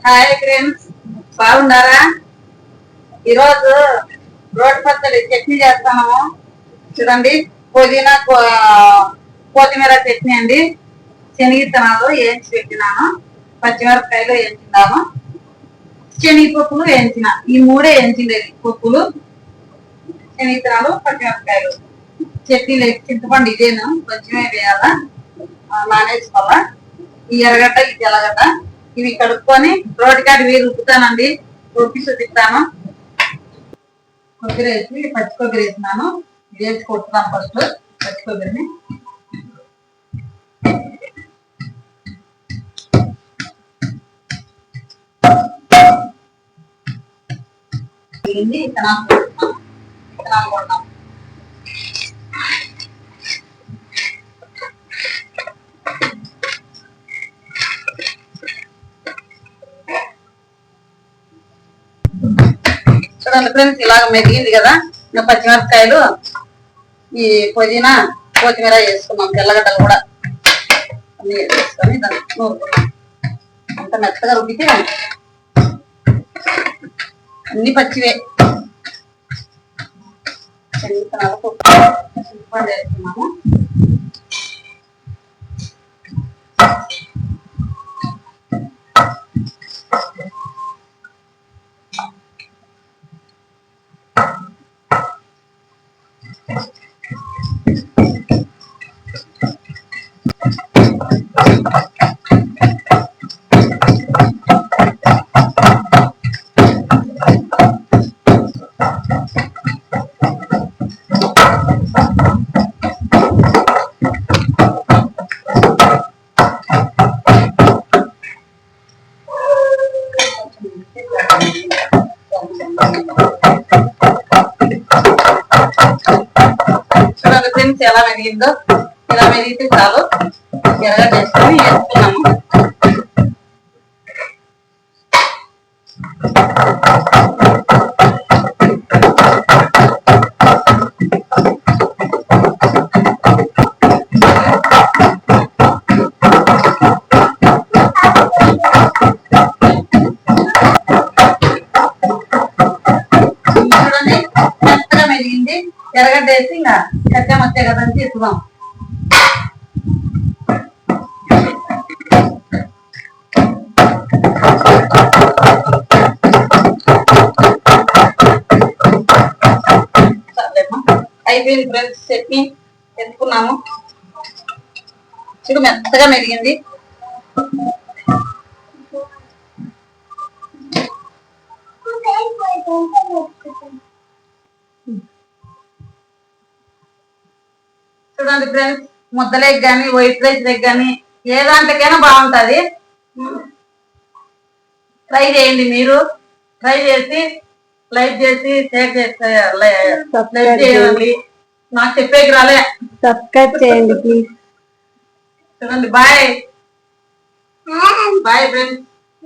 Hi friends, బాగున్నారా? ఈరోజు road పచ్చడి చట్నీ చేస్తాను. చూడండి, పుదీనా కొత్తిమీర చట్నీ అండి. శనగిత్తనాలు వేయించి పెట్టినాను, పచ్చిమిరపకాయలు వేయించినాను, శనగపప్పులు వేయించిన. ఈ మూడే వేయించిండేది, పప్పులు, శనగిత్తనాలు, పచ్చిమిరపకాయలు. చట్నీలు చింతపండు ఇదేను, కొంచెమే వేయాలా, నానేసుకోవాలా. ఈ ఎర్రగడ్డ, ఈ తెల్లగడ్డ ఇవి కడుక్కొని రోడ్డు కాడి వీరు రుబ్బుతానండి. రుబ్బి చూపిస్తాను. కొబ్బరి వేసి పచ్చి కొబ్బరి వేసినాను. ఇది వేసి కొట్టుతాను ఫస్ట్ పచ్చి కొబ్బరిని. విత్తనాలు కొడుతున్నాం, విత్తనాలు కొడతాం. చూడండి ఫ్రెండ్స్, ఇలాగ మెరిగింది కదా. ఇంకా పచ్చిమిరపకాయలు, ఈ పుదీనా, కొత్తిమీర వేసుకున్నాం. తెల్లగడ్డలు కూడా అన్ని వేసుకొని దాన్ని నూరుకున్నాం. అంత మెత్తగా రుబ్బితే అన్ని పచ్చివే. చింతపండు వేసుకున్నాము. చూడండి ఫ్రెండ్స్, ఎలా మెరిగిందో. ఇలా మెరిగితే చాలు. ఎర్రగడ్డ వేసుకొని వేసుకున్నాము. చూడండి, మెత్తగా మెరిగింది. ఎర్రగడ్డ వేసి ఇంకా కచ్చా మచ్చా కదని తీసుకున్నాం. అయిపోయింది ఫ్రెండ్స్, చట్నీ ఎత్తుకున్నాము. చూడు, మెత్తగా మెరిగింది. చూడండి ఫ్రెండ్స్, ముద్దలేకి కానీ వైట్ రైస్ లెగ్ కానీ ఏ దాంట్లోకైనా బాగుంటుంది. ట్రై చేయండి మీరు. ట్రై చేసి లైక్ చేసి షేర్ చేస్తే చేయండి. నాకు చెప్పేకి రాలే, సబ్స్క్రైబ్ చేయండి ప్లీజ్. చూడండి. Bye bye friends.